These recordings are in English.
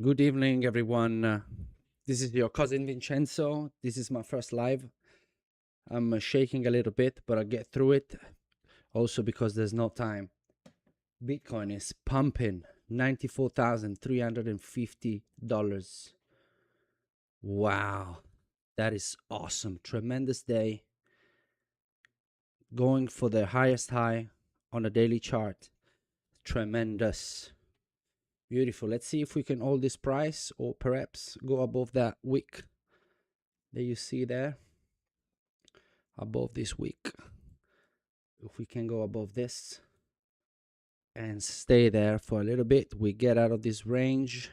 Good evening, everyone. This is your cousin Vincenzo. This is my first live. I'm shaking a little bit, but I'll get through it. Also, because there's no time. Bitcoin is pumping $94,350. Wow, that is awesome. Tremendous day. Going for the highest high on a daily chart. Tremendous. Beautiful. Let's see if we can hold this price or perhaps go above that wick that you see there. Above this wick. If we can go above this and stay there for a little bit, we get out of this range.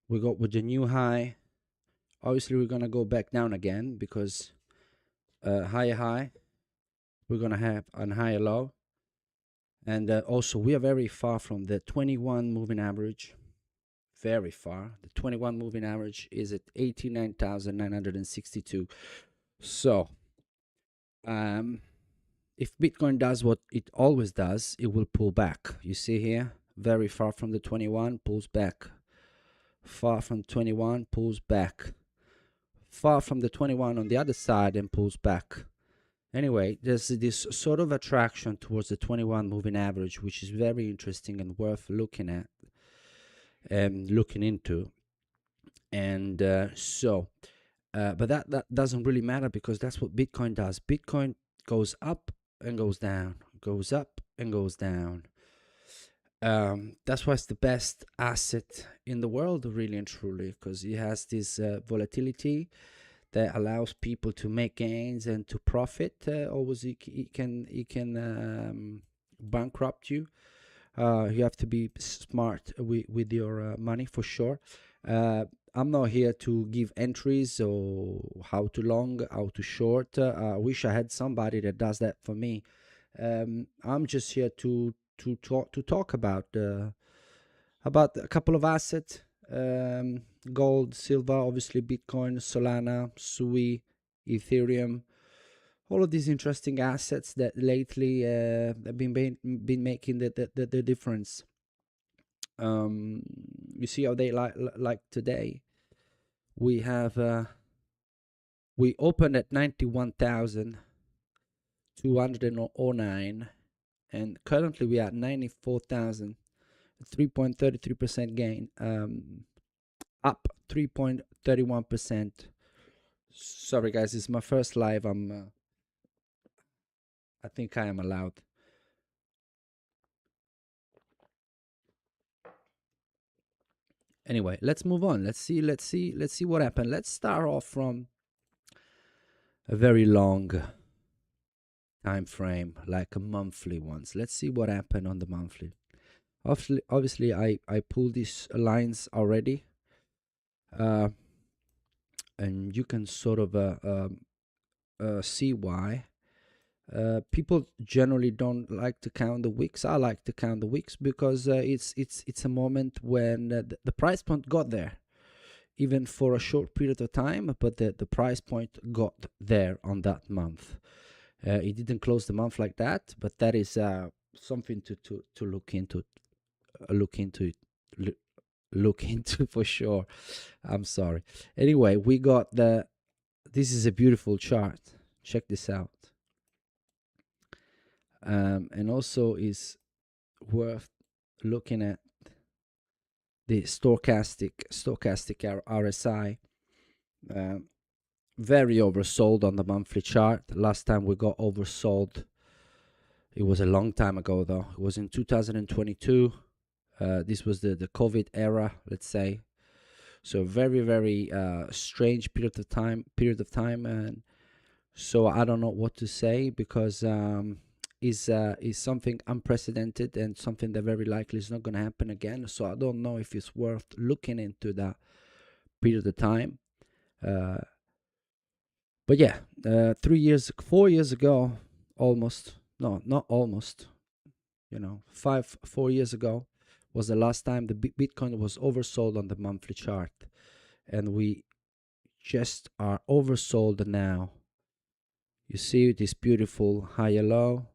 We got with the new high. Obviously, we're going to go back down again because higher high, we're going to have a higher low. And also, we are very far from the 21 moving average. Very far. The 21 moving average is at 89,962. So, if Bitcoin does what it always does, it will pull back. You see here, very far from the 21, pulls back. Far from 21, pulls back. Far from the 21 on the other side and pulls back. Anyway, there's this sort of attraction towards the 21 moving average, which is very interesting and worth looking at and looking into. And but that doesn't really matter because that's what Bitcoin does. Bitcoin goes up and goes down, goes up and goes down. That's why it's the best asset in the world, really and truly, because it has this volatility that allows people to make gains and to profit. Always, it can bankrupt you. You have to be smart with your money for sure. I'm not here to give entries or how to long, how to short. I wish I had somebody that does that for me. I'm just here to talk about a couple of assets, gold, silver, obviously Bitcoin, Solana, Sui, Ethereum, all of these interesting assets that lately have been making the difference. You see how they like today. We have we opened at 91,209 and currently we are at 94,000, 3.33% gain, up 3.31%. Sorry guys, it's my first live. I think I am allowed. Anyway, let's move on. Let's see what happened. Let's start off from a very long time frame, like a monthly ones. Let's see what happened on the monthly. Obviously I pulled these lines already, and you can sort of see why. People generally don't like to count the wicks. I like to count the wicks because it's a moment when the price point got there, even for a short period of time, but the price point got there on that month. It didn't close the month like that, but that is something to look into. Look into for sure. I'm sorry. Anyway, we got this is a beautiful chart. Check this out. And also is worth looking at the stochastic RSI. Very oversold on the monthly chart. Last time we got oversold, it was a long time ago though. It was in 2022. This was the COVID era, let's say. So very strange period of time, and so I don't know what to say because is something unprecedented and something that very likely is not going to happen again. So I don't know if it's worth looking into that period of time. But yeah, 4 years ago, almost, no, not almost, 4 years ago was the last time the Bitcoin was oversold on the monthly chart, and we just are oversold now. You see this beautiful higher low,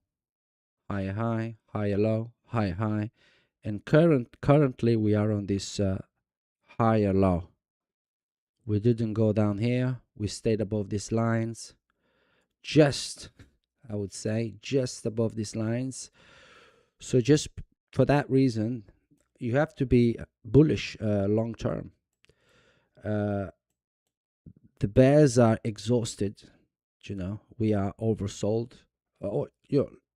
higher high, higher low, higher high, and currently we are on this higher low. We didn't go down here. We stayed above these lines. Just, I would say, just above these lines. So just for that reason, you have to be bullish long term. The bears are exhausted. We are oversold.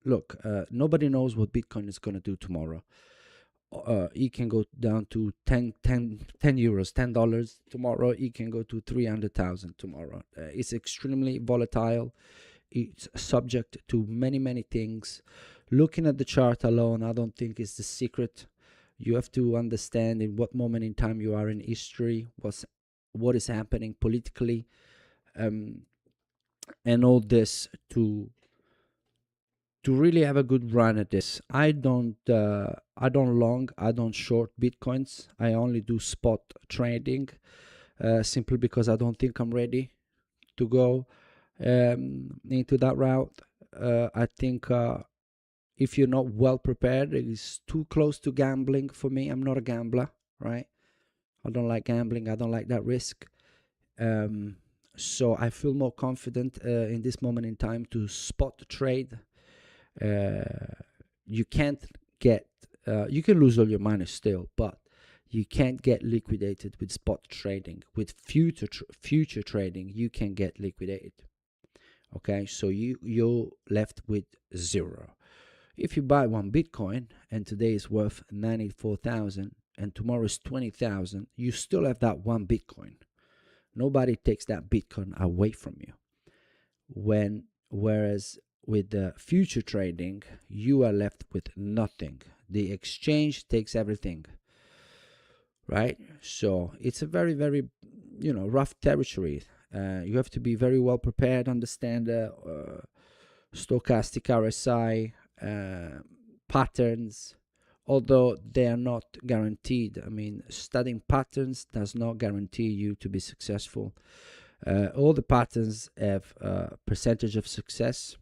Look, nobody knows what Bitcoin is going to do tomorrow. It can go down to 10 euros, $10 tomorrow. It can go to 300,000 tomorrow. It's extremely volatile. It's subject to many, many things. Looking at the chart alone, I don't think is the secret. You have to understand in what moment in time you are in history, what is happening politically, and all this to really have a good run at this. I don't long, I don't short Bitcoins. I only do spot trading, simply because I don't think I'm ready to go into that route. I think if you're not well prepared, it is too close to gambling for me. I'm not a gambler, right? I don't like gambling. I don't like that risk. So I feel more confident in this moment in time to spot trade. You can't get, you can lose all your money still, but you can't get liquidated with spot trading. With future trading, you can get liquidated. Okay, so you're left with zero. If you buy one Bitcoin and today is worth 94,000 and tomorrow is 20,000, you still have that one Bitcoin. Nobody takes that Bitcoin away from you. Whereas with the future trading, you are left with nothing. The exchange takes everything, right? So it's a very, very, rough territory. You have to be very well prepared, understand stochastic RSI patterns, although they are not guaranteed. I mean, studying patterns does not guarantee you to be successful. All the patterns have a percentage of success.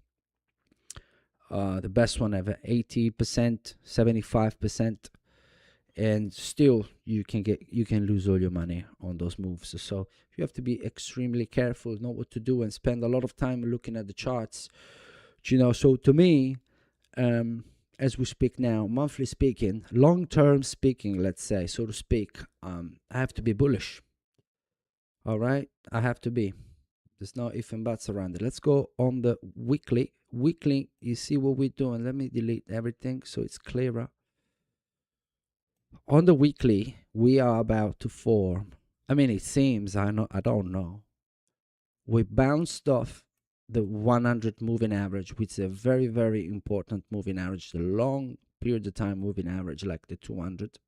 The best one have 80%, 75%, and still you can lose all your money on those moves. So you have to be extremely careful, know what to do, and spend a lot of time looking at the charts. So to me, as we speak now, monthly speaking, long-term speaking, let's say, so to speak, I have to be bullish. All right, I have to be. There's no if and buts around it. Let's go on the weekly. Weekly, you see what we're doing. Let me delete everything so it's clearer. On the weekly, we are about to form. I mean, it seems, I don't know. We bounced off the 100 moving average, which is a very, very important moving average, the long period of time moving average, like the 200.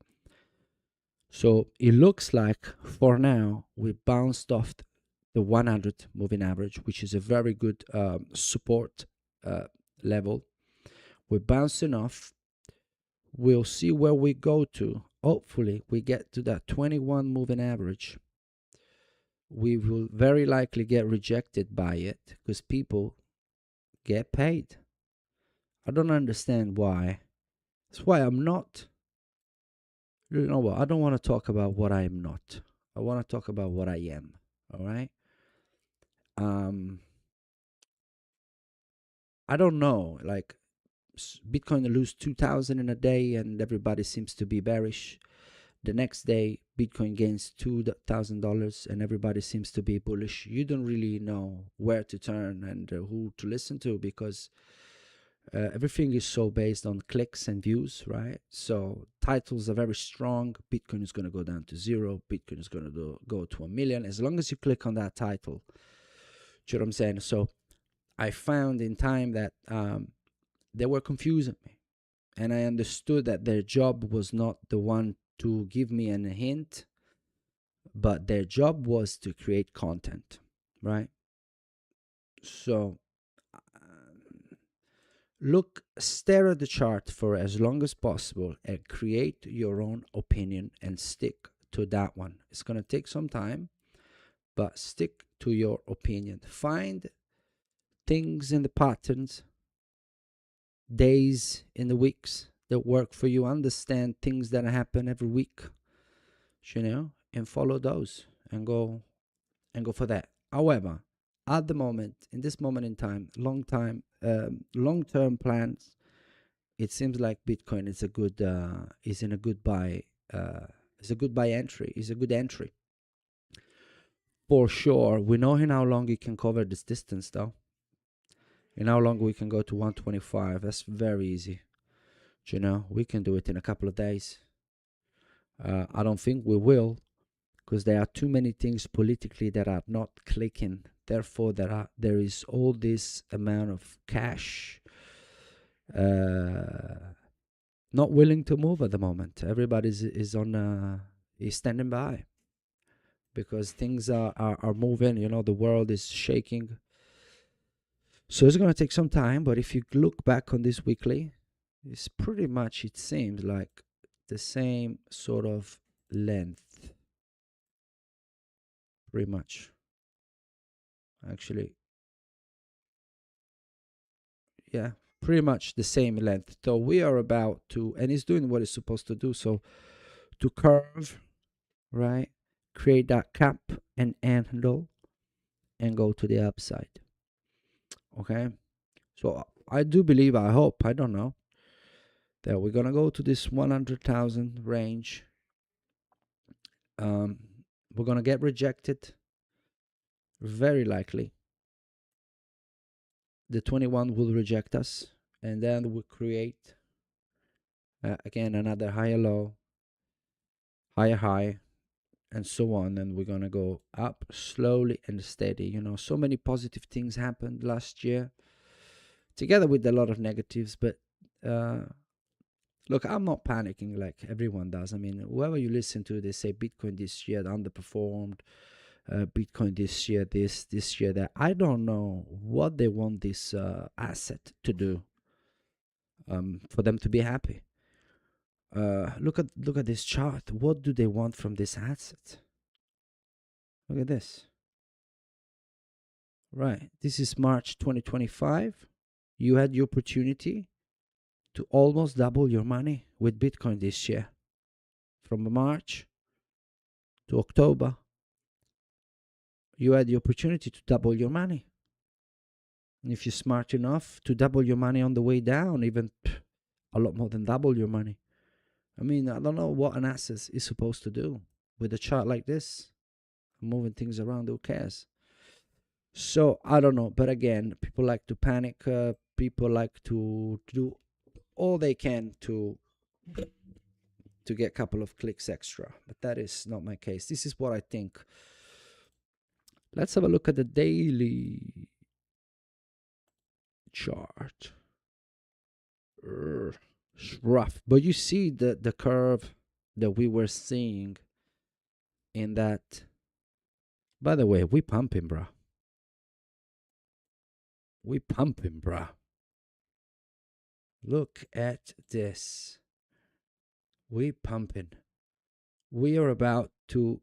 So it looks like for now we bounced off the 100 moving average, which is a very good support level. We're bouncing off. We'll see where we go to. Hopefully we get to that 21 moving average. We will very likely get rejected by it because people get paid. I don't understand why. That's why I'm not. You know what? I don't want to talk about what I am not. I want to talk about what I am. All right. I don't know. Like Bitcoin lose 2,000 in a day, and everybody seems to be bearish. The next day, Bitcoin gains $2,000, and everybody seems to be bullish. You don't really know where to turn and who to listen to, because everything is so based on clicks and views, right? So titles are very strong. Bitcoin is going to go down to zero. Bitcoin is going to go to 1 million. As long as you click on that title, do you know what I'm saying? So I found in time that they were confusing me, and I understood that their job was not the one to give me a hint, but their job was to create content, right? So stare at the chart for as long as possible and create your own opinion and stick to that one. It's going to take some time, but stick to your opinion. Find things in the patterns, days in the weeks that work for you. Understand things that happen every week, and follow those and go for that. However, at the moment, in this moment in time, long term plans, it seems like Bitcoin is a good is in a good buy is a good buy entry, is a good entry for sure. We know in how long it can cover this distance though. In how long we can go to 125. That's very easy. You know, we can do it in a couple of days. I don't think we will, because there are too many things politically that are not clicking. Therefore, there is all this amount of cash not willing to move at the moment. Everybody is standing by because things are moving. You know, the world is shaking. So it's going to take some time. But if you look back on this weekly, it's pretty much, it seems like the same sort of length. Pretty much. Actually, yeah, pretty much the same length. So we are about to, and it's doing what it's supposed to do. So to curve, right? Create that cap and handle and go to the upside. Okay. So I do believe, I hope, I don't know, that we're gonna go to this 100,000 range. We're gonna get rejected, very likely. The 21 will reject us, and then we'll create again another higher low, higher high, and so on. And we're gonna go up slowly and steady. You know, so many positive things happened last year, together with a lot of negatives. But look, I'm not panicking like everyone does. I mean, whoever you listen to, they say Bitcoin this year underperformed. Bitcoin this year, this year that. I don't know what they want this asset to do for them to be happy. Look at this chart. What do they want from this asset? Look at this. Right. This is March 2025. You had the opportunity to almost double your money with Bitcoin this year. From March to October, you had the opportunity to double your money. And if you're smart enough to double your money on the way down, even a lot more than double your money. I mean, I don't know what an asset is supposed to do with a chart like this. Moving things around, who cares? So I don't know. But again, people like to panic. People like to do all they can to get a couple of clicks extra. But that is not my case. This is what I think. Let's have a look at the daily chart. It's rough, but you see the curve that we were seeing in that. By the way, we pumping, bruh. We pumping, bruh. Look at this. We pumping. We are about to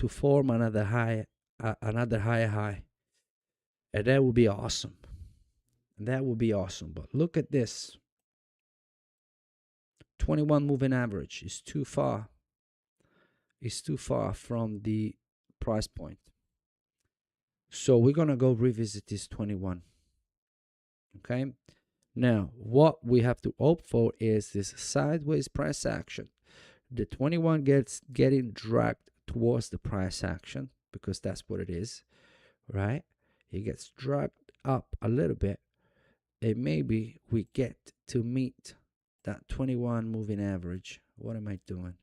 form another high, another high, and that would be awesome. That would be awesome. But look at this. 21 moving average is too far. It's too far from the price point. So we're gonna go revisit this 21. Okay. Now, what we have to hope for is this sideways price action. The 21 getting dragged towards the price action, because that's what it is, right? It gets dragged up a little bit, and maybe we get to meet that 21 moving average. What am I doing?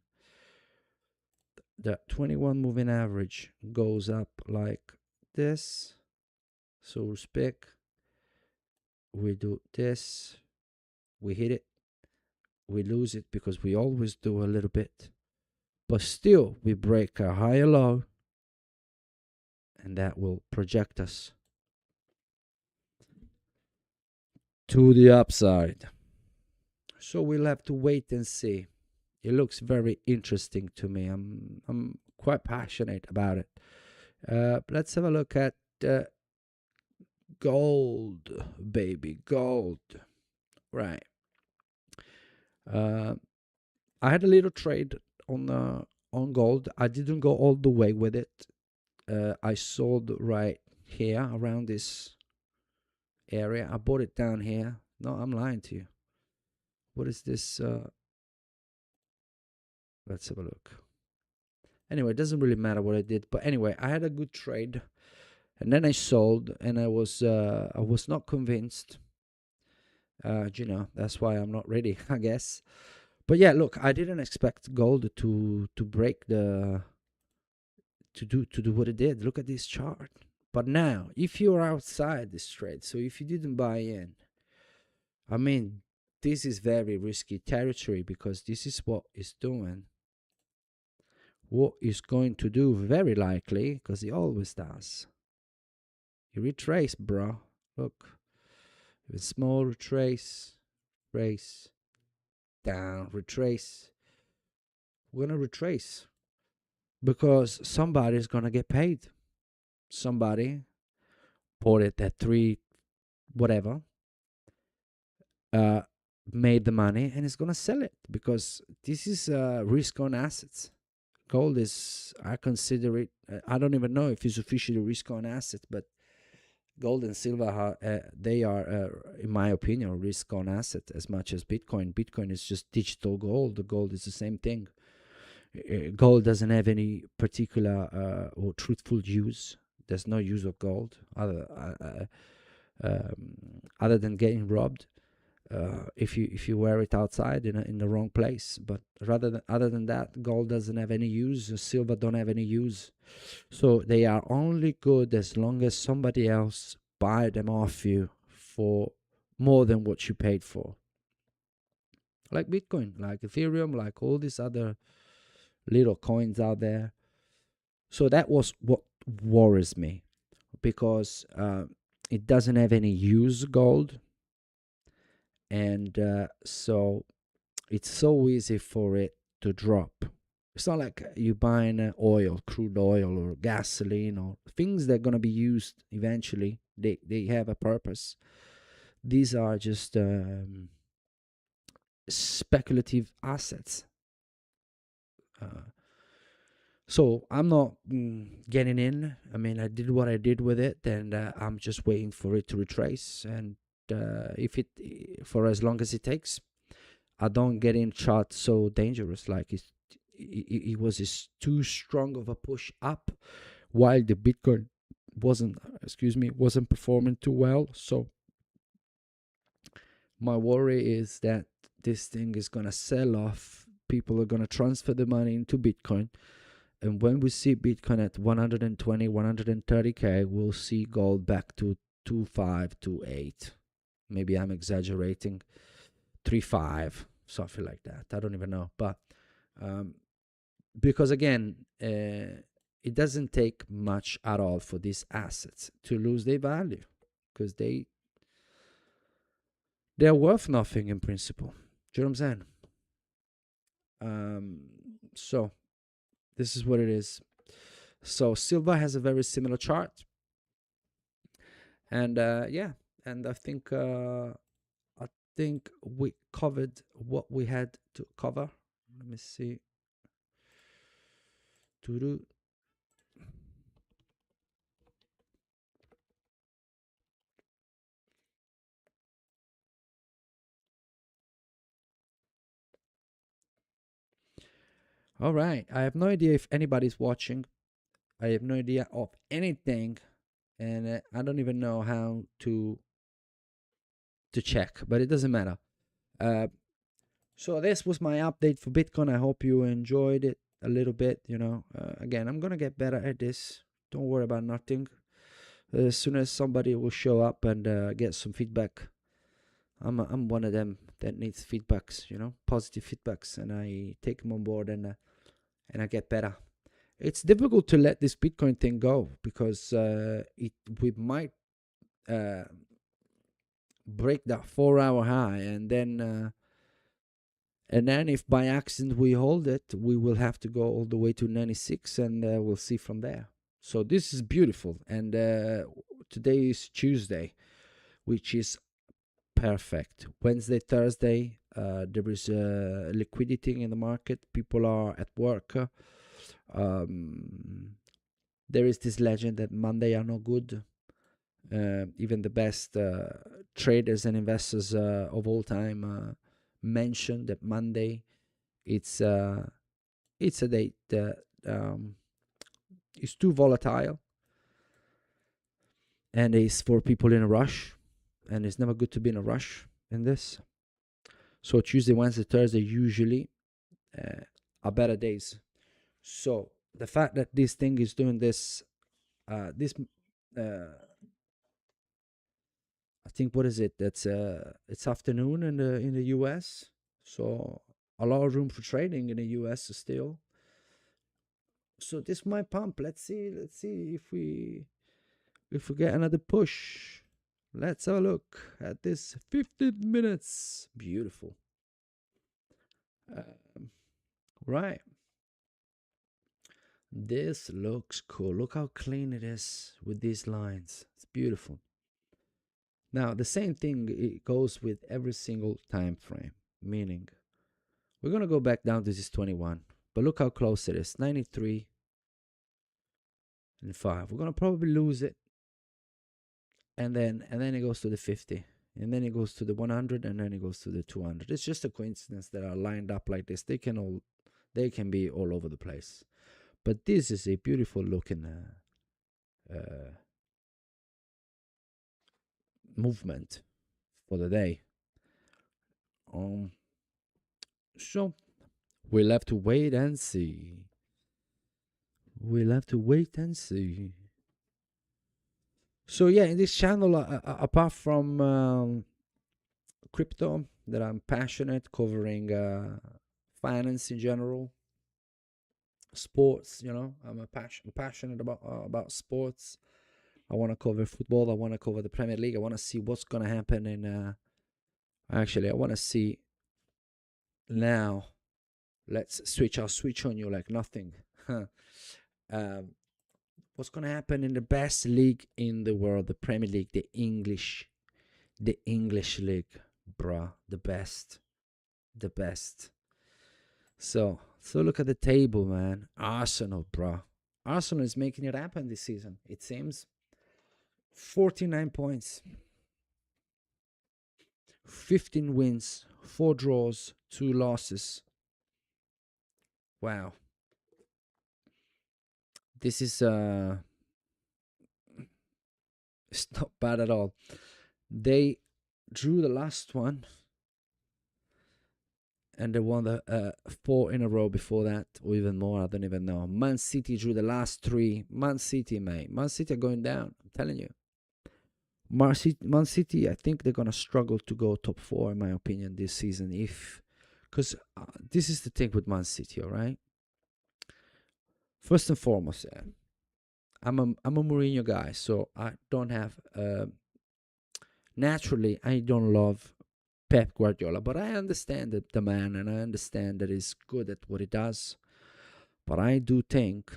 The 21 moving average goes up like this, so to speak. We do this, we hit it, we lose it, because we always do a little bit, but still we break a higher low, and that will project us to the upside. So we'll have to wait and see. It looks very interesting to me. I'm quite passionate about it. Let's have a look at gold, baby, gold. Right. I had a little trade on on gold. I didn't go all the way with it. I sold right here around this area. I bought it down here. No, I'm lying to you. What is this? Let's have a look. Anyway, it doesn't really matter what I did, but anyway, I had a good trade, and then I sold, and I was not convinced. That's why I'm not ready, I guess. But yeah, look, I didn't expect gold to break the to do what it did. Look at this chart. But now, if you're outside this trade, so if you didn't buy in, I mean, this is very risky territory, because this is what it's doing. What is going to do, very likely, because he always does. You retrace, bro. Look, even small retrace, race, down, retrace. We're gonna retrace because somebody's gonna get paid. Somebody bought it at three, whatever, uh, made the money and is gonna sell it, because this is risk on assets. Gold is, I consider it. I don't even know if it's officially risk on assets, but gold and silver they are, in my opinion, risk on asset as much as Bitcoin. Bitcoin is just digital gold. The gold is the same thing. Gold doesn't have any particular or truthful use. There's no use of gold other than getting robbed. If you wear it outside in the wrong place, but other than that, gold doesn't have any use. Silver don't have any use. So they are only good as long as somebody else buy them off you for more than what you paid for. Like Bitcoin, like Ethereum, like all these other little coins out there. So that was what worries me, because it doesn't have any use, gold, and so it's so easy for it to drop. It's not like you buying oil, crude oil, or gasoline, or things that are going to be used eventually. They have a purpose. These are just speculative assets. So I'm not getting in. I mean, I did what I did with it, and I'm just waiting for it to retrace. And if it, for as long as it takes, I don't get in chart so dangerous. Like it was too strong of a push up, while the Bitcoin wasn't performing too well. So my worry is that this thing is gonna sell off. People are gonna transfer the money into Bitcoin, and when we see Bitcoin at 120, 130K, we'll see gold back to 2.5, 2.8. Maybe I'm exaggerating. 3.5, something like that. I don't even know. But because again, it doesn't take much at all for these assets to lose their value, because they're worth nothing in principle. Do you know what I'm saying? So this is what it is. So silver has a very similar chart, and yeah, and I think we covered what we had to cover. Let me see. All right. I have no idea if anybody's watching. I have no idea of anything, and I don't even know how to check, but it doesn't matter. Uh, so this was my update for Bitcoin. I hope you enjoyed it a little bit. Again, I'm gonna get better at this. Don't worry about nothing. As soon as somebody will show up and get some feedback, I'm one of them that needs feedbacks. Positive feedbacks, and I take them on board, and I get better. It's difficult to let this Bitcoin thing go, because we might break that 4-hour high, and then if by accident we hold it, we will have to go all the way to 96, and we'll see from there. So this is beautiful, and today is Tuesday, which is perfect. Wednesday, Thursday, there is liquidity in the market. People are at work. Um, there is this legend that Monday are no good. Even the best traders and investors of all time mention that Monday it's uh, it's a date that is too volatile and is for people in a rush, and it's never good to be in a rush in this. So Tuesday, Wednesday, Thursday usually are better days. So the fact that this thing is doing this, I think what is it? That's it's afternoon in the U.S. So a lot of room for trading in the U.S. still. So this might pump. Let's see if we get another push. Let's have a look at this 15 minutes. Beautiful. Right. This looks cool. Look how clean it is with these lines. It's beautiful. Now, the same thing it goes with every single time frame, meaning we're going to go back down to this 21, but look how close it is. 93 and 5. We're going to probably lose it, and then it goes to the 50, and then it goes to the 100, and then it goes to the 200. It's just a coincidence that are lined up like this. They can be all over the place. But this is a beautiful looking movement for the day. Um, so we'll have to wait and see. We'll have to wait and see. So yeah, in this channel, apart from crypto, that I'm passionate covering finance in general, sports. I'm passionate about sports. I want to cover football. I want to cover the Premier League. I want to see what's gonna happen in. Actually, I want to see now. Let's switch. I'll switch on you like nothing. um, what's gonna happen in the best league in the world, the Premier League, the English league, bruh, the best, the best. So look at the table, man. Arsenal, bruh. Arsenal is making it happen this season. It seems 49 points, 15 wins, 4 draws, 2 losses. Wow. This is it's not bad at all. They drew the last one, and they won the 4 in a row before that, or even more. I don't even know. Man City drew the last 3. Man City, mate. Man City are going down. I'm telling you. Man City, I think they're gonna struggle to go top 4, in my opinion, this season. Because this is the thing with Man City, all right. First and foremost, I'm a Mourinho guy, so I don't have. Naturally, I don't love Pep Guardiola, but I understand that the man, and I understand that he's good at what he does. But I do think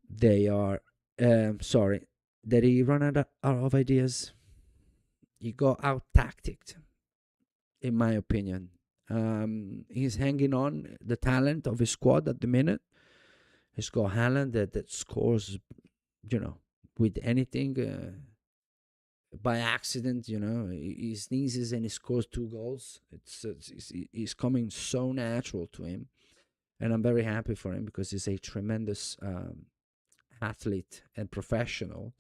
they are, sorry, that he run out of ideas. He got out tacticked, in my opinion. He's hanging on the talent of his squad at the minute. He's got Haaland that scores, you know, with anything. By accident, he sneezes and he scores 2 goals. It's coming so natural to him, and I'm very happy for him because he's a tremendous athlete and professional.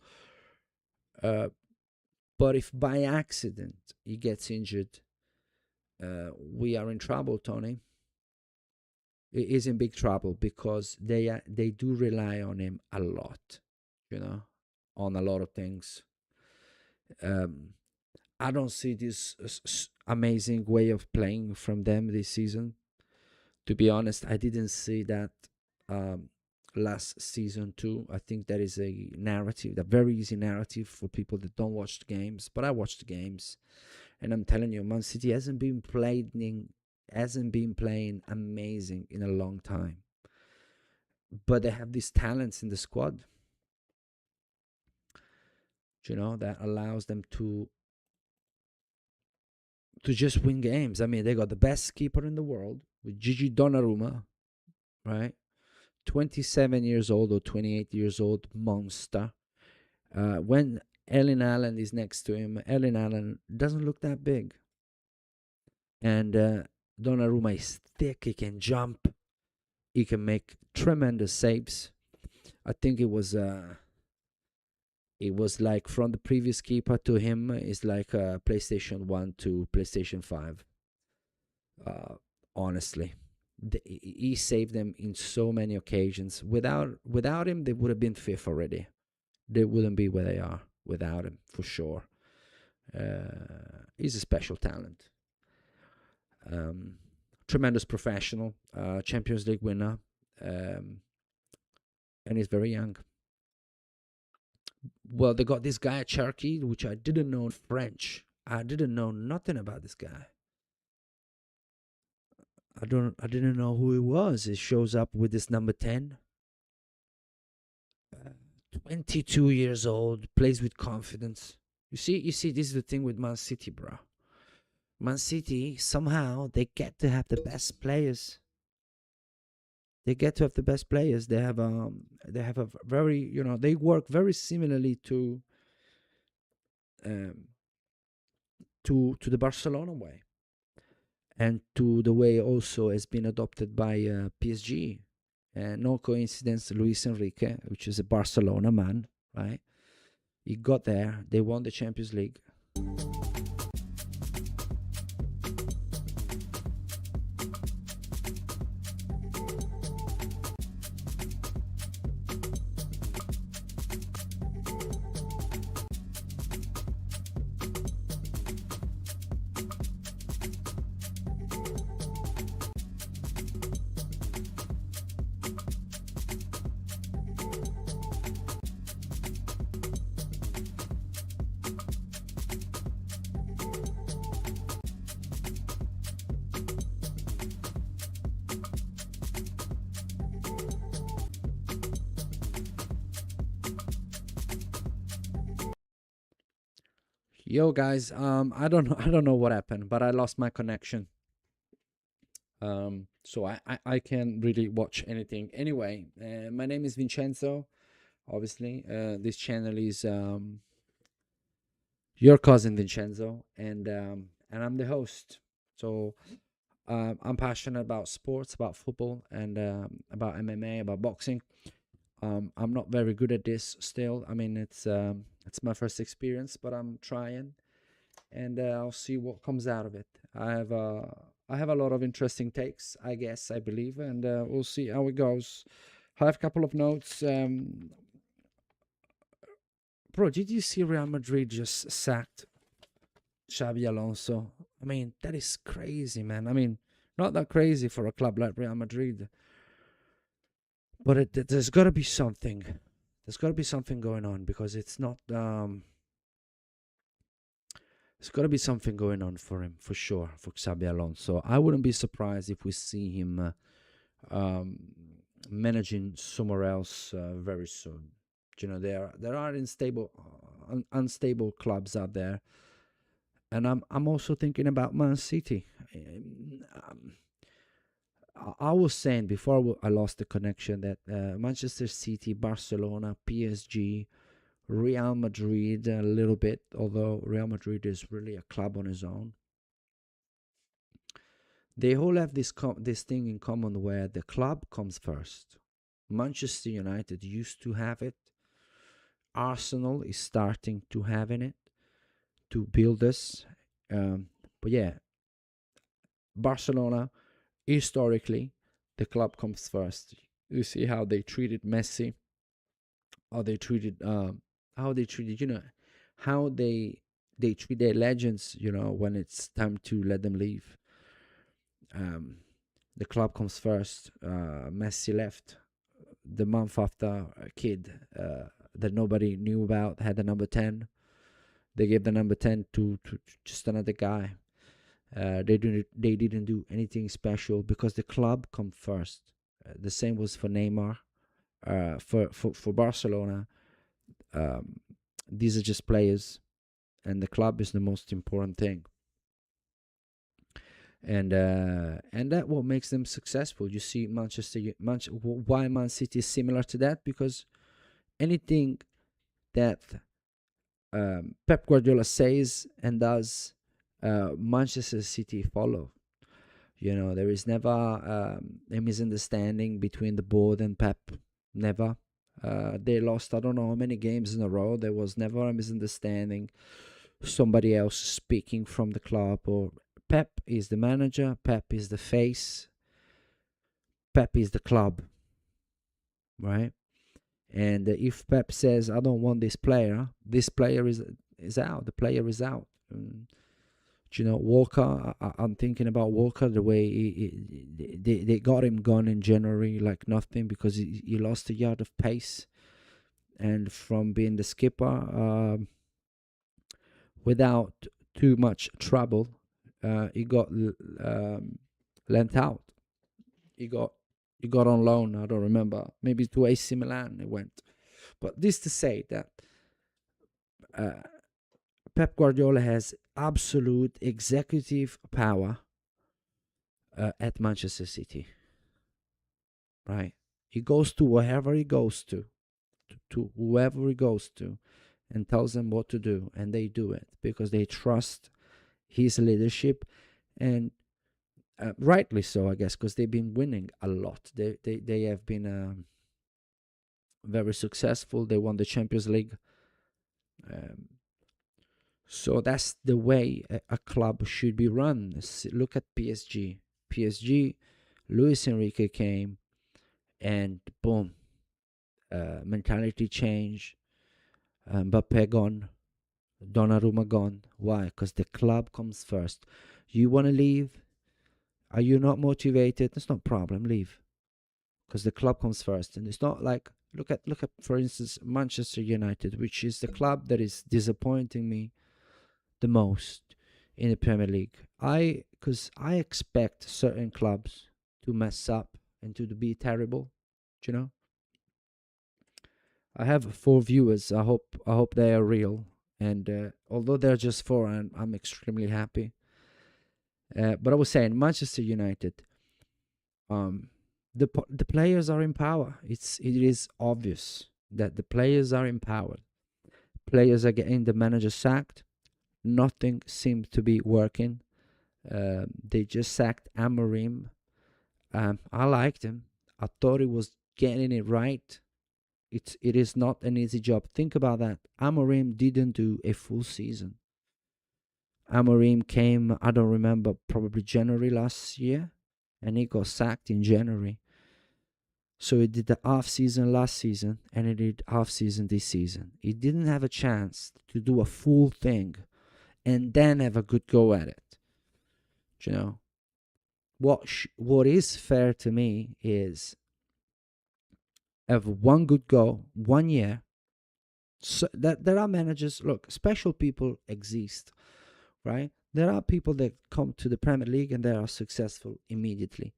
But if by accident he gets injured, we are in trouble, Tony. He is in big trouble because they do rely on him a lot, on a lot of things. Um, I don't see this amazing way of playing from them this season. To be honest, I didn't see that um, last season too. I think that is a narrative, a very easy narrative for people that don't watch the games. But I watch the games, and I'm telling you, Man City hasn't been playing amazing in a long time. But they have these talents in the squad, that allows them to just win games. I mean, they got the best keeper in the world with Gigi Donnarumma. right? 27 years old or 28 years old monster. When Ellen Allen is next to him, Ellen Allen doesn't look that big. And Donnarumma is thick. He can jump. He can make tremendous saves. I think it was like from the previous keeper to him is like PlayStation 1 to PlayStation 5. Honestly, he saved them in so many occasions. Without him, they would have been fifth already. They wouldn't be where they are without him, for sure. He's a special talent. Tremendous professional, Champions League winner, and he's very young. Well, they got this guy at Cherokee, which I didn't know in French. I didn't know nothing about this guy. I didn't know who he was. He shows up with this number 10. 22 years old, plays with confidence. You see, this is the thing with Man City, bro. Man City, somehow they get to have the best players. They get to have the best players. They have a very, they work very similarly um to the Barcelona way, and to the way also has been adopted by PSG. No coincidence, Luis Enrique, which is a Barcelona man, right? He got there. They won the Champions League. Yo, guys, I don't know what happened, but I lost my connection. So I can't really watch anything. Anyway, my name is Vincenzo. Obviously, this channel is your cousin Vincenzo, and I'm the host. So I'm passionate about sports, about football, and about MMA, about boxing. I'm not very good at this still. I mean, it's my first experience, but I'm trying, and I'll see what comes out of it. I have a lot of interesting takes, I guess, I believe, and we'll see how it goes. I have a couple of notes. Bro, did you see Real Madrid just sacked Xabi Alonso? I mean, that is crazy, man. I mean, not that crazy for a club like Real Madrid, but there's got to be something. There's got to be something going on, because it's not. There's got to be something going on for him, for sure, for Xabi Alonso. I wouldn't be surprised if we see him um, managing somewhere else very soon. There are unstable clubs out there, and I'm also thinking about Man City. I was saying before I lost the connection that Manchester City, Barcelona, PSG, Real Madrid a little bit, although Real Madrid is really a club on its own. They all have this thing in common where the club comes first. Manchester United used to have it. Arsenal is starting to having it, to build this. But yeah, Barcelona, historically, the club comes first. You see how they treated Messi, how they treated how they treat their legends, when it's time to let them leave. um the club comes first. Messi left the month after a kid that nobody knew about had the number 10. They gave the number 10 to just another guy. They didn't do anything special, because the club come first. The same was for Neymar. For Barcelona, um, these are just players, and the club is the most important thing. and that what makes them successful. You see, why Man City is similar to that, because anything that Pep Guardiola says and does, Manchester City follow. There is never a misunderstanding between the board and Pep. Never. They lost, I don't know how many games in a row. There was never a misunderstanding. Somebody else speaking from the club, or Pep is the manager, Pep is the face, Pep is the club, right? And if Pep says, "I don't want this player is out. The player is out." Walker. I'm thinking about Walker. The way they got him gone in January like nothing, because he lost a yard of pace, and from being the skipper, without too much trouble, he got lent out. He got on loan. I don't remember. Maybe to AC Milan he went. But this to say that uh, Pep Guardiola has absolute executive power at Manchester City, right? He goes to wherever he goes to whoever he goes to, and tells them what to do, and they do it because they trust his leadership, and rightly so, I guess, because they've been winning a lot. They have been very successful. They won the Champions League. Um, so that's the way a club should be run. Look at PSG. PSG, Luis Enrique came, and boom, mentality change. Mbappe gone, Donnarumma gone. Why? Because the club comes first. You want to leave? Are you not motivated? That's not a problem. Leave, because the club comes first. And it's not like, look at for instance, Manchester United, which is the club that is disappointing me the most in the Premier League. Because I expect certain clubs to mess up and to be terrible. You know, I have 4 viewers. I hope they are real. And although they're just 4, I'm extremely happy. But I was saying, Manchester United, um, the players are in power. It is obvious that the players are empowered. Players are getting the manager sacked. Nothing seemed to be working. They just sacked Amorim. I liked him. I thought he was getting it right. It is not an easy job. Think about that. Amorim didn't do a full season. Amorim came, I don't remember, probably January last year, and he got sacked in January. So he did the half season last season, and he did half season this season. He didn't have a chance to do a full thing and then have a good go at it. You know, what is fair to me is have one good go 1 year. So that there are managers. Look, special people exist, right? There are people that come to the Premier League and they are successful immediately.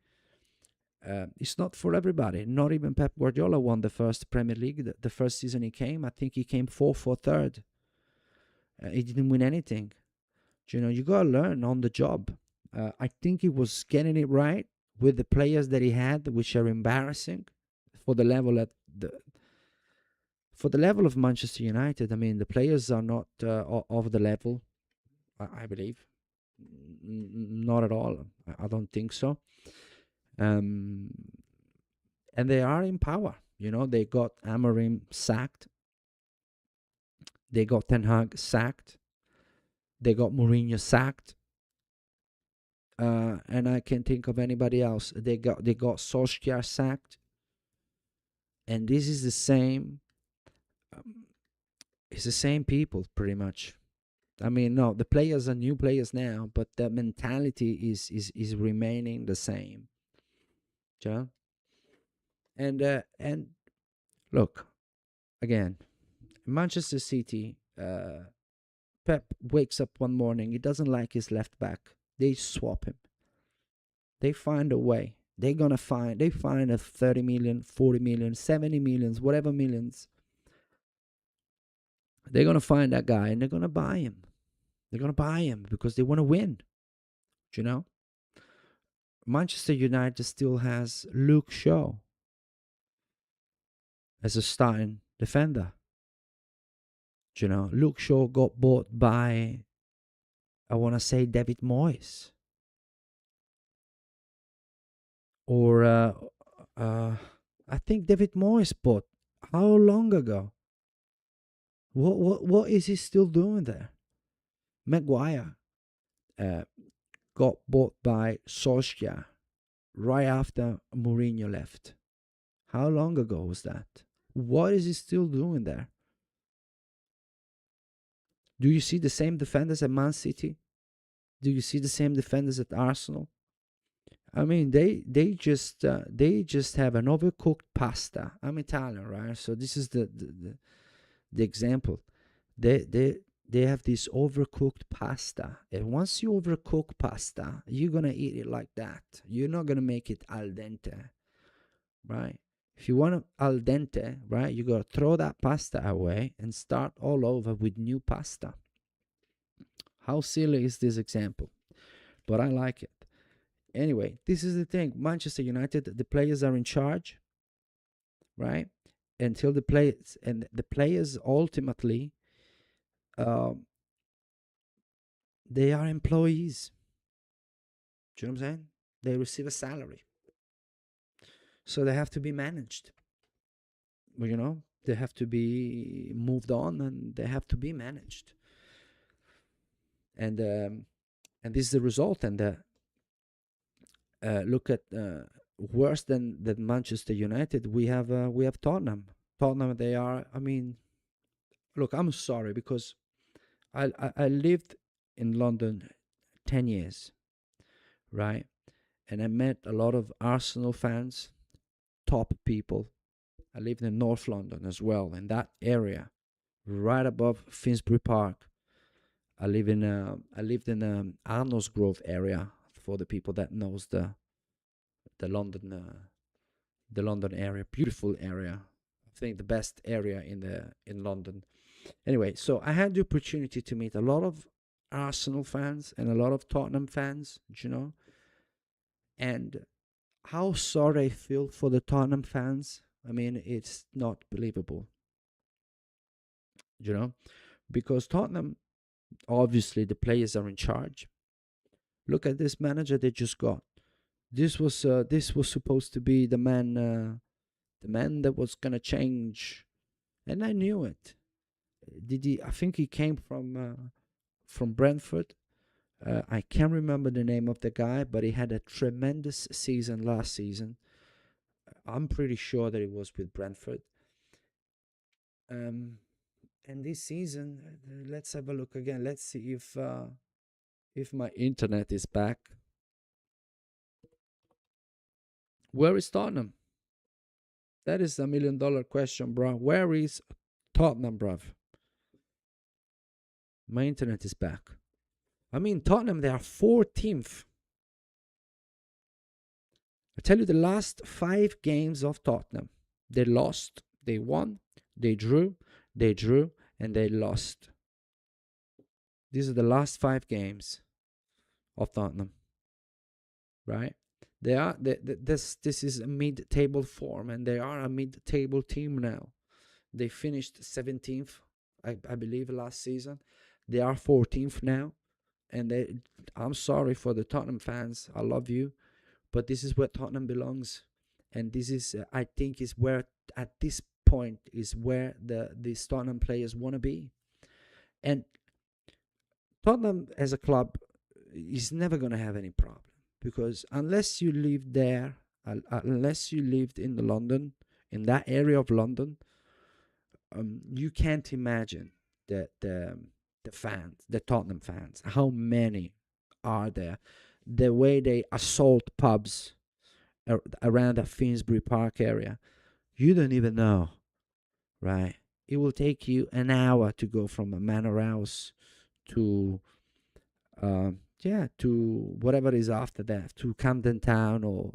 It's not for everybody. Not even Pep Guardiola won the first Premier League. The first season he came, I think he came fourth or third. He didn't win anything. You gotta learn on the job. I think he was getting it right with the players that he had, which are embarrassing for the level of Manchester United. I mean, the players are not of the level. I believe, not at all. I don't think so. And they are in power. They got Amorim sacked. They got Ten Hag sacked. They got Mourinho sacked. And I can't think of anybody else. They got Solskjaer sacked. And this is the same. It's the same people, pretty much. I mean, no, the players are new players now, but the mentality is remaining the same. And look, again, Manchester City. Pep wakes up one morning. He doesn't like his left back. They swap him. They find a way. They find a 30 million, 40 million, 70 millions, whatever millions. They're gonna find that guy and they're gonna buy him. They're gonna buy him because they want to win. You know. Manchester United still has Luke Shaw as a starting defender. Luke Shaw got bought by, I want to say, David Moyes. Or I think David Moyes bought. How long ago? What is he still doing there? Maguire uh, got bought by Solskjaer right after Mourinho left. How long ago was that? What is he still doing there? Do you see the same defenders at Man City? Do you see the same defenders at Arsenal? I mean, they just have an overcooked pasta. I'm Italian, right? So this is the example. They have this overcooked pasta, and once you overcook pasta, you're gonna eat it like that. You're not gonna make it al dente, right? If you want it al dente, right, you gotta throw that pasta away and start all over with new pasta. How silly is this example? But I like it. Anyway, this is the thing. Manchester United, the players are in charge, right? Until the players ultimately, um, they are employees. Do you know what I'm saying? They receive a salary, so they have to be managed. Well, they have to be moved on, and they have to be managed. And this is the result. And look at worse than Manchester United. We have Tottenham. Tottenham. They are. I mean, look. I'm sorry because I lived in London 10 years, right? And I met a lot of Arsenal fans, top people. I lived in North London as well, in that area, right above Finsbury Park. I lived in Arnos Grove area, for the people that knows the London the London area, beautiful area. I think the best area in London. Anyway, so I had the opportunity to meet a lot of Arsenal fans and a lot of Tottenham fans, and how sorry I feel for the Tottenham fans. I mean, it's not believable, you know, because Tottenham, obviously, the players are in charge. Look at this manager they just got. This was supposed to be the man that was gonna change, and I knew it. Did he? I think he came from Brentford. I can't remember the name of the guy, but he had a tremendous season last season. I'm pretty sure that it was with Brentford. And this season, let's have a look again. Let's see if my internet is back. Where is Tottenham? That is $1 million question, bro. Where is Tottenham, bruv? My internet is back. I mean, Tottenham, they are 14th. I tell you, the last 5 games of Tottenham, they lost, they won, they drew, and they lost. These are the last 5 games of Tottenham, right? This is a mid-table form, and they are a mid-table team now. They finished 17th, I believe, last season. They are 14th now, and I'm sorry for the Tottenham fans. I love you, but this is where Tottenham belongs, and this is, I think, is where at this point is where the Tottenham players want to be. And Tottenham as a club is never going to have any problem, because unless you live there, unless you lived in London, in that area of London, you can't imagine the fans, the Tottenham fans, how many are there, the way they assault pubs around the Finsbury Park area. You don't even know, right? It will take you an hour to go from a manor house to to whatever is after that, to Camden Town, or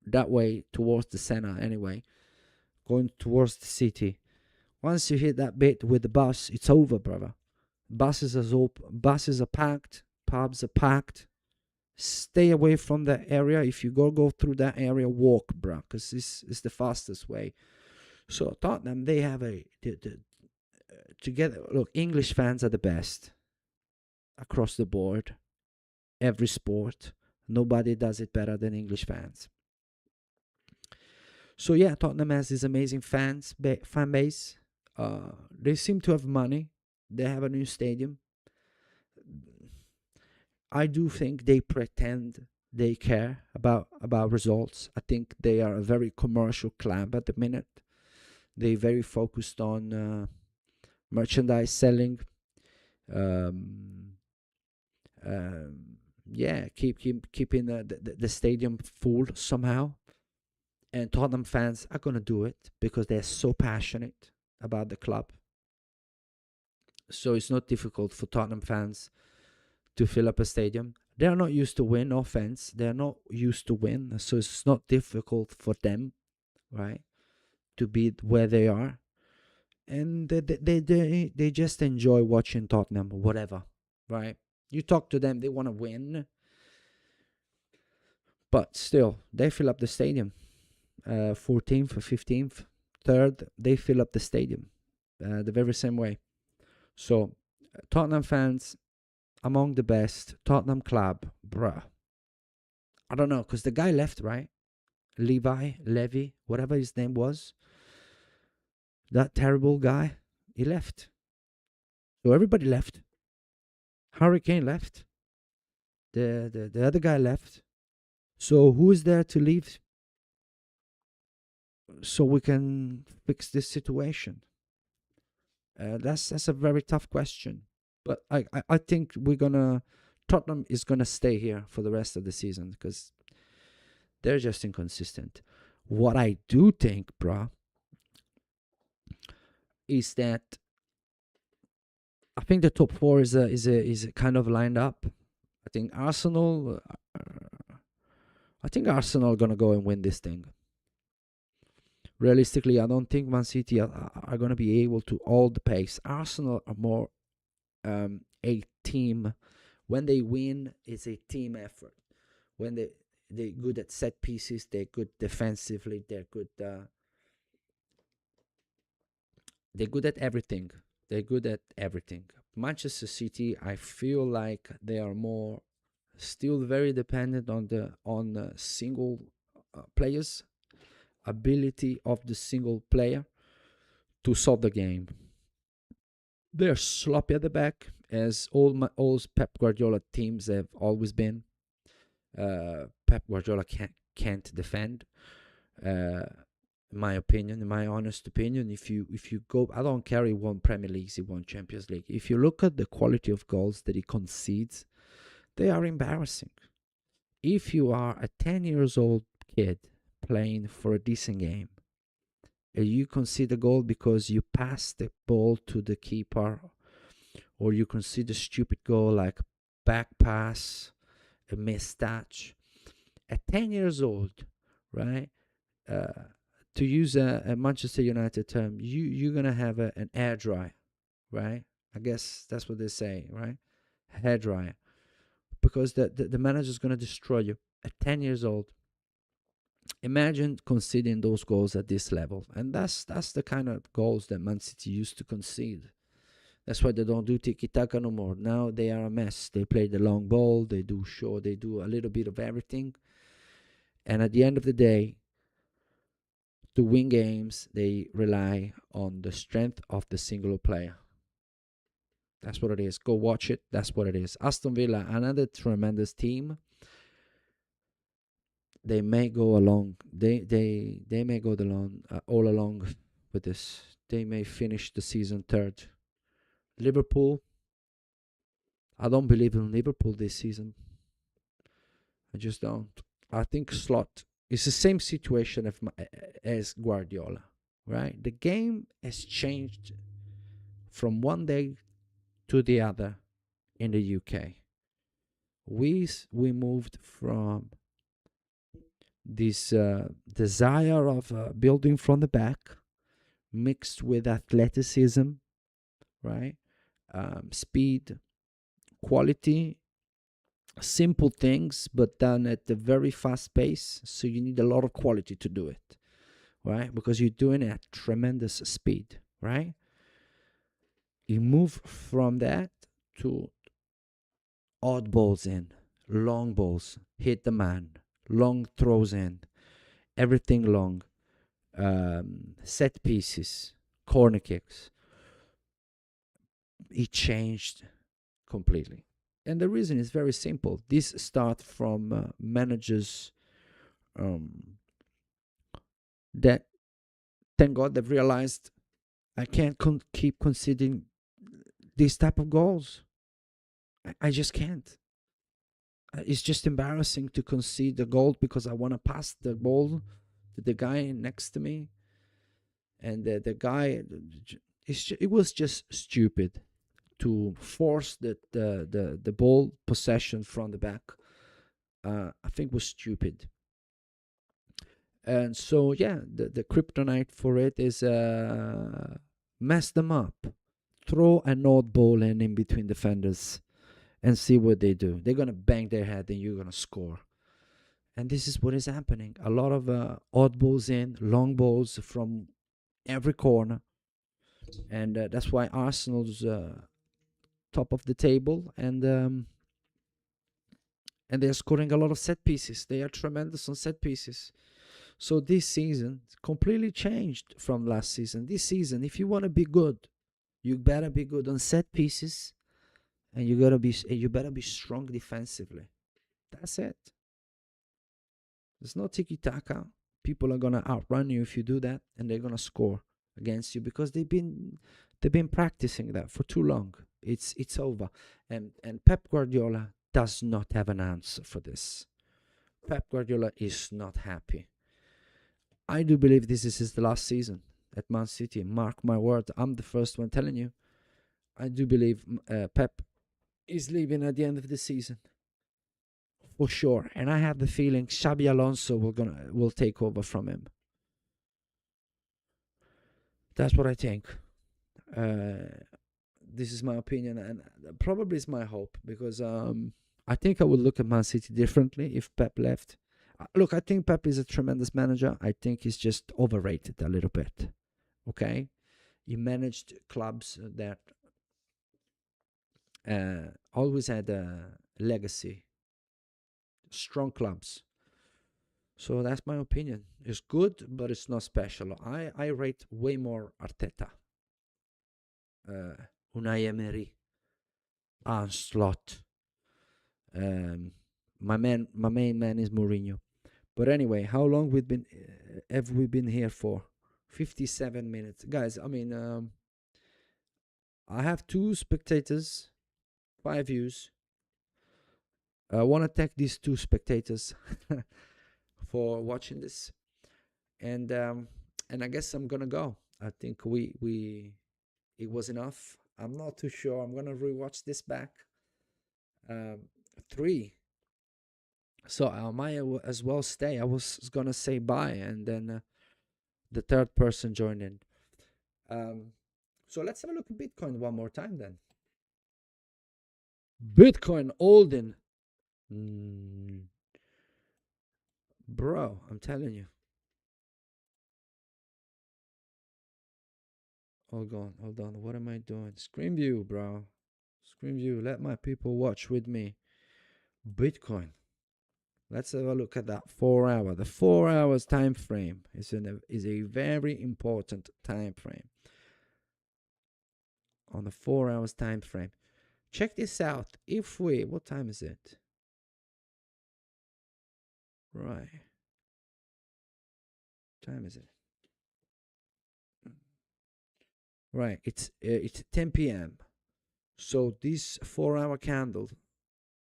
that way towards the center. Anyway, going towards the city. Once you hit that bit with the bus, it's over, brother. Buses are packed, pubs are packed, Stay away from that area. If you go through that area, walk, bro, because this is the fastest way. So Tottenham, they have together. Look, English fans are the best across the board, every sport. Nobody does it better than English fans. So yeah, Tottenham has this amazing fan base. They seem to have money. They have a new stadium. I do think they pretend they care about results. I think they are a very commercial club at the minute. They very focused on merchandise selling. Um, yeah, keeping the stadium full somehow. And Tottenham fans are gonna do it because they're so passionate about the club. So it's not difficult for Tottenham fans to fill up a stadium. They are not used to win. No offense, they are not used to win, so it's not difficult for them, right, to be where they are, and they just enjoy watching Tottenham, whatever, right? You talk to them, they want to win, but still, they fill up the stadium. 14th, 15th, third, they fill up the stadium, the very same way. So, Tottenham fans among the best. Tottenham club, bruh. I don't know, because the guy left, right? Levy, whatever his name was, that terrible guy, he left. So everybody left. Hurricane left. The other guy left. So who is there to leave so we can fix this situation? That's a very tough question. But I think Tottenham is gonna stay here for the rest of the season because they're just inconsistent. What I do think, bruh, is that I think the top four is a kind of lined up. I think Arsenal. I think Arsenal are gonna go and win this thing. Realistically, I don't think Man City are gonna be able to hold the pace. Arsenal are more a team. When they win, it's a team effort. When they're good at set pieces, they're good defensively, they're good. They're good at everything. They're good at everything. Manchester City, I feel like they are more still very dependent on the single players ability of the single player to solve the game. They're sloppy at the back, as all Pep Guardiola teams have always been. Pep Guardiola can't defend. In my opinion, in my honest opinion, if you go, I don't care. He won Premier League, he won Champions League. If you look at the quality of goals that he concedes, they are embarrassing. If you are a 10 years old kid playing for a decent game, and you concede a goal because you pass the ball to the keeper, or you concede a stupid goal like back pass, a missed touch, at 10 years old, right? To use a Manchester United term, you're gonna have an air dry, right? I guess that's what they say, right? Hair dryer, because the manager's gonna destroy you at 10 years old. Imagine conceding those goals at this level, and that's the kind of goals that Man City used to concede. That's why they don't do tiki taka no more. Now they are a mess. They play the long ball. They do They do a little bit of everything. And at the end of the day, to win games, they rely on the strength of the single player. That's what it is. Go watch it. That's what it is. Aston Villa, another tremendous team. They may go along. They may go all along with this. They may finish the season third. Liverpool. I don't believe in Liverpool this season. I just don't. I think Slot is the same situation as Guardiola, right? The game has changed from one day to the other in the UK. We moved from this desire of building from the back, mixed with athleticism, right? Speed, quality, simple things, but done at a very fast pace. So you need a lot of quality to do it, right? Because you're doing it at tremendous speed, right? You move from that to odd balls in, long balls, hit the man, long throws in, everything long, set pieces, corner kicks. It changed completely. And the reason is very simple. This start from managers um, that, thank God, they've realized I can't keep conceding these type of goals. I just can't. It's just embarrassing to concede the goal because I want to pass the ball to the guy next to me, and the guy. It was just stupid to force the ball possession from the back. I think was stupid. And so yeah, the kryptonite for it is mess them up, throw an odd ball in between defenders, and see what they do. They're gonna bang their head, and you're gonna score. And this is what is happening. A lot of odd balls in, long balls from every corner, and that's why Arsenal's top of the table, and they're scoring a lot of set pieces. They are tremendous on set pieces. So this season completely changed from last season. This season, if you want to be good, you better be good on set pieces, and you better be strong defensively. That's it. There's no tiki taka. People are gonna outrun you if you do that, and they're gonna score against you because they've been practicing that for too long. It's over, and Pep Guardiola does not have an answer for this. Pep Guardiola is not happy. I do believe this is his last season at Man City. Mark my word. I'm the first one telling you. I do believe Pep is leaving at the end of the season for sure, and I have the feeling Xabi Alonso will take over from him. That's what I think. Uh, this is my opinion, and probably it's my hope because I think I would look at Man City differently if Pep left. Look, I think Pep is a tremendous manager. I think he's just overrated a little bit. Okay, he managed clubs that always had a legacy, strong clubs. So that's my opinion. It's good, but it's not special. I rate way more Arteta, uh, Unai Emery, Slot. Um, my main man is Mourinho. But anyway, how long have we been here for? 57 minutes, guys. I mean, I have two spectators, 5 views. I want to thank these two spectators for watching this, and I guess I'm gonna go. I think we it was enough. I'm not too sure. I'm gonna rewatch this back. Um, three. So I might as well stay. I was gonna say bye, and then the third person joined in. Um, so let's have a look at Bitcoin one more time then. Bitcoin Olden. Mm, bro, I'm telling you. Hold on. What am I doing? Screen view, bro. Screen view. Let my people watch with me. Bitcoin. Let's have a look at that 4 hour. The 4 hours time frame is a very important time frame. On the 4 hours time frame. Check this out. What time is it? Right. What time is it? Right. It's 10 p.m. So this 4 hour candle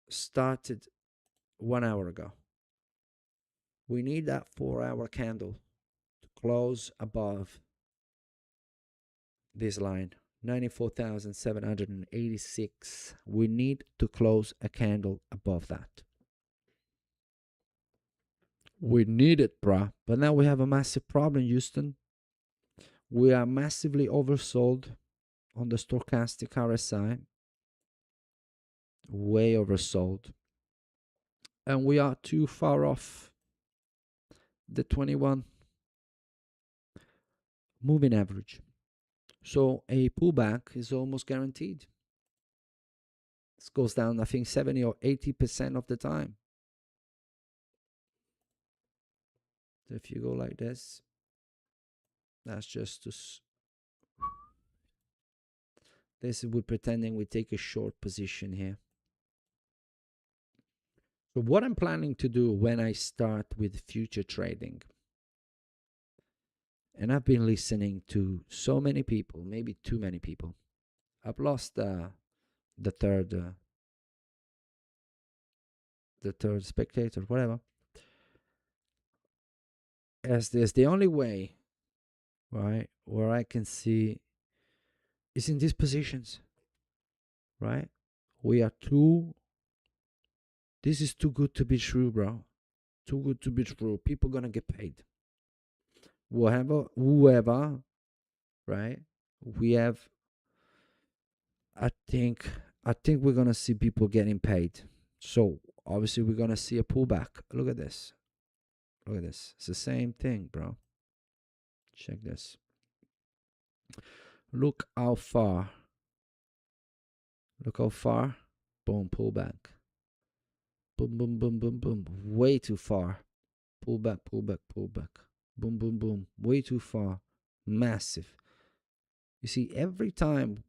started 1 hour ago. We need that 4 hour candle to close above this line, 94,786. We need to close a candle above that. We need it, bruh. But now we have a massive problem, Houston. We are massively oversold on the stochastic RSI. Way oversold. and we are too far off the 21 moving average. So a pullback is almost guaranteed. This goes down, I think, 70 or 80% of the time. So if you go like this, that's just to this is we're pretending we take a short position here. So what I'm planning to do when I start with future trading, and I've been listening to so many people, maybe too many people. I've lost the third spectator, whatever. As there's the only way, right, where I can see is in these positions, right? We are too. This is too good to be true, bro. Too good to be true. People gonna get paid. Whoever, right? We have. I think. I think we're gonna see people getting paid. So obviously we're gonna see a pullback. Look at this. Look at this. It's the same thing, bro. Check this. Look how far. Look how far. Boom, pullback. Boom, boom, boom, boom, boom. Way too far. Pull back, pull back, pull back. Boom, boom, boom. Way too far. Massive. You see, every time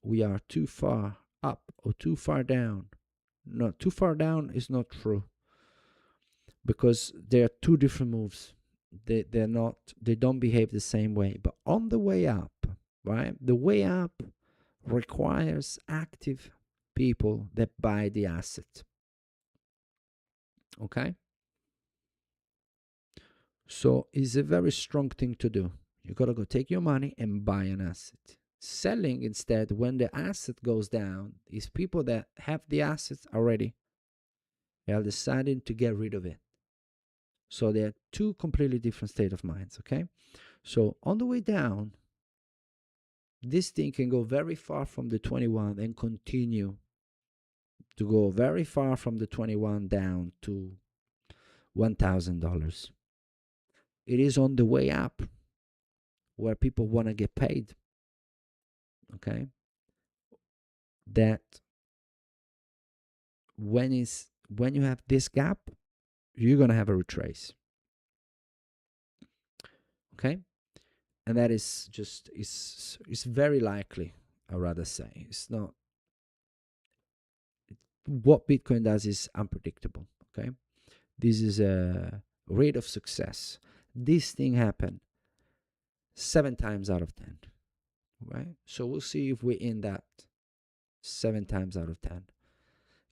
we are too far up or too far down, no, too far down is not true, because there are two different moves. They don't behave the same way. But on the way up, right? The way up requires active people that buy the asset. Okay? So it's a very strong thing to do. You got to go take your money and buy an asset. Selling instead, when the asset goes down, is people that have the assets already. They are deciding to get rid of it. So they are two completely different state of minds, okay? So on the way down, this thing can go very far from the 21 and continue to go very far from the 21 down to $1,000. It is on the way up where people want to get paid, okay? That when you have this gap, you're gonna have a retrace, okay? And that is just is very likely. I'd rather say it's not. What Bitcoin does is unpredictable, okay? This is a rate of success. This thing happened 7 times out of 10, right? So we'll see if we're in that 7 times out of 10.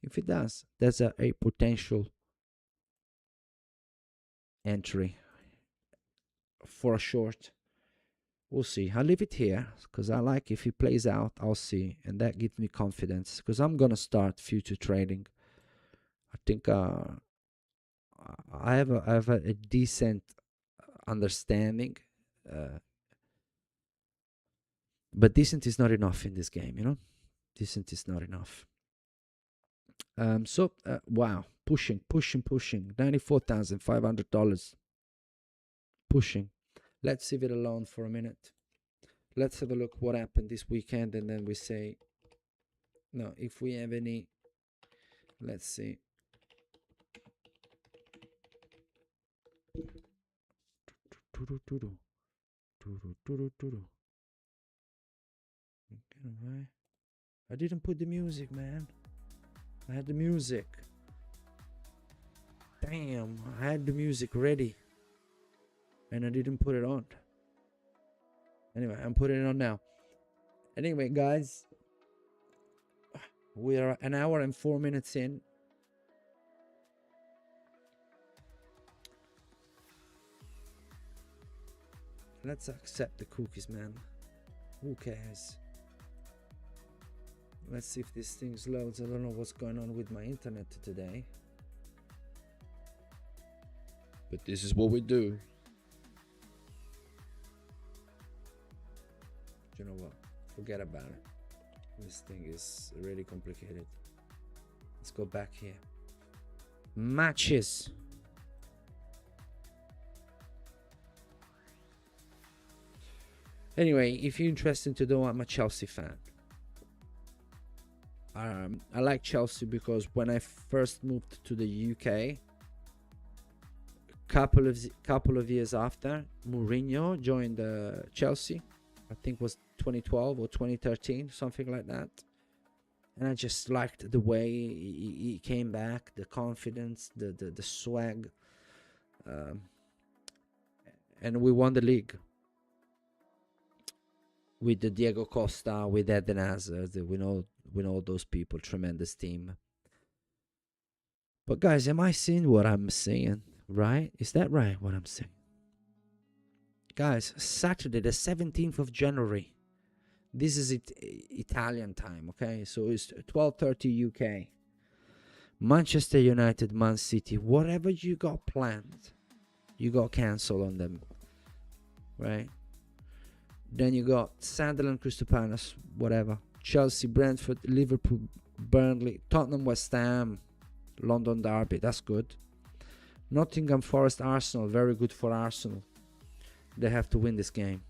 If it does, that's a potential entry for a short. We'll see. I'll leave it here because I like if it plays out, I'll see. And that gives me confidence because I'm going to start future trading. I think I have a decent understanding. But decent is not enough in this game, you know? Decent is not enough. Wow. Pushing. $94,500. Pushing. Let's leave it alone for a minute. Let's have a look what happened this weekend, and then we say, no, if we have any, let's see. I didn't put the music, man. I had the music. Damn, I had the music ready. And I didn't put it on. Anyway, I'm putting it on now. Anyway, guys, we are an hour and 4 minutes in. Let's accept the cookies, man. Who cares? Let's see if this thing loads. I don't know what's going on with my internet today. But this is what we do. You know what? Forget about it. This thing is really complicated. Let's go back here. Matches. Anyway, if you're interested to know, I'm a Chelsea fan. I like Chelsea because when I first moved to the UK, couple of years after, Mourinho joined Chelsea. I think it was 2012 or 2013, something like that. And I just liked the way he came back, the confidence, the swag, and we won the league with the Diego Costa, with Eden Hazard. We know those people, tremendous team. But guys, am I saying what I'm saying? Right? Is that right, what I'm saying? Guys, Saturday the 17th of January. This is Italian time, okay? So it's 12:30 UK. Manchester United, Man City. Whatever you got planned, you got cancelled on them, right? Then you got Sunderland, Crystal Palace, whatever. Chelsea, Brentford, Liverpool, Burnley, Tottenham, West Ham, London Derby. That's good. Nottingham Forest, Arsenal. Very good for Arsenal. They have to win this game.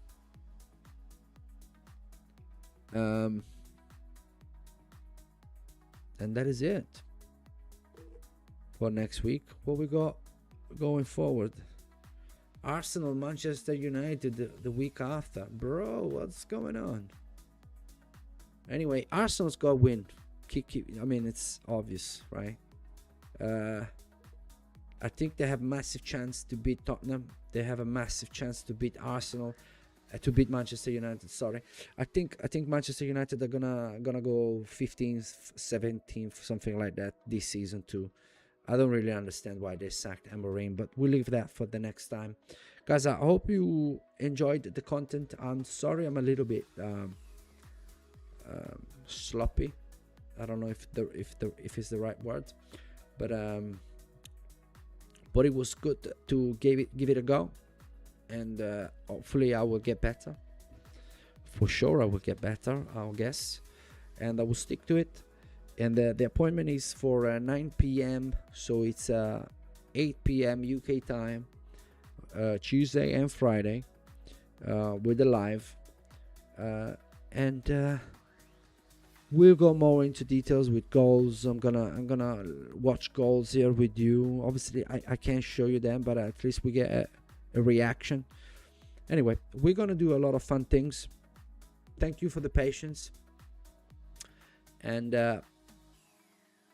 And that is it for next week. What we got going forward? Arsenal, Manchester United the week after. Bro, what's going on? Anyway, Arsenal's got to win. I mean, it's obvious, right? I think they have a massive chance to beat Tottenham. They have a massive chance to beat Arsenal, to beat Manchester United. Sorry, I think Manchester United are gonna go 15th, 17th, something like that this season too. I don't really understand why they sacked Amorim, but we'll leave that for the next time, guys. I hope you enjoyed the content. I'm sorry I'm a little bit sloppy. I don't know if it's the right word, but it was good to give it a go, and hopefully I will get better. For sure I will get better, I'll guess, and I will stick to it. And the appointment is for 9 p.m. so it's 8 p.m. UK time, Tuesday and Friday, with the live, and we'll go more into details with goals. I'm gonna watch goals here with you. Obviously I can't show you them, but at least we get a reaction. Anyway, we're gonna do a lot of fun things. Thank you for the patience, and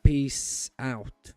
peace out.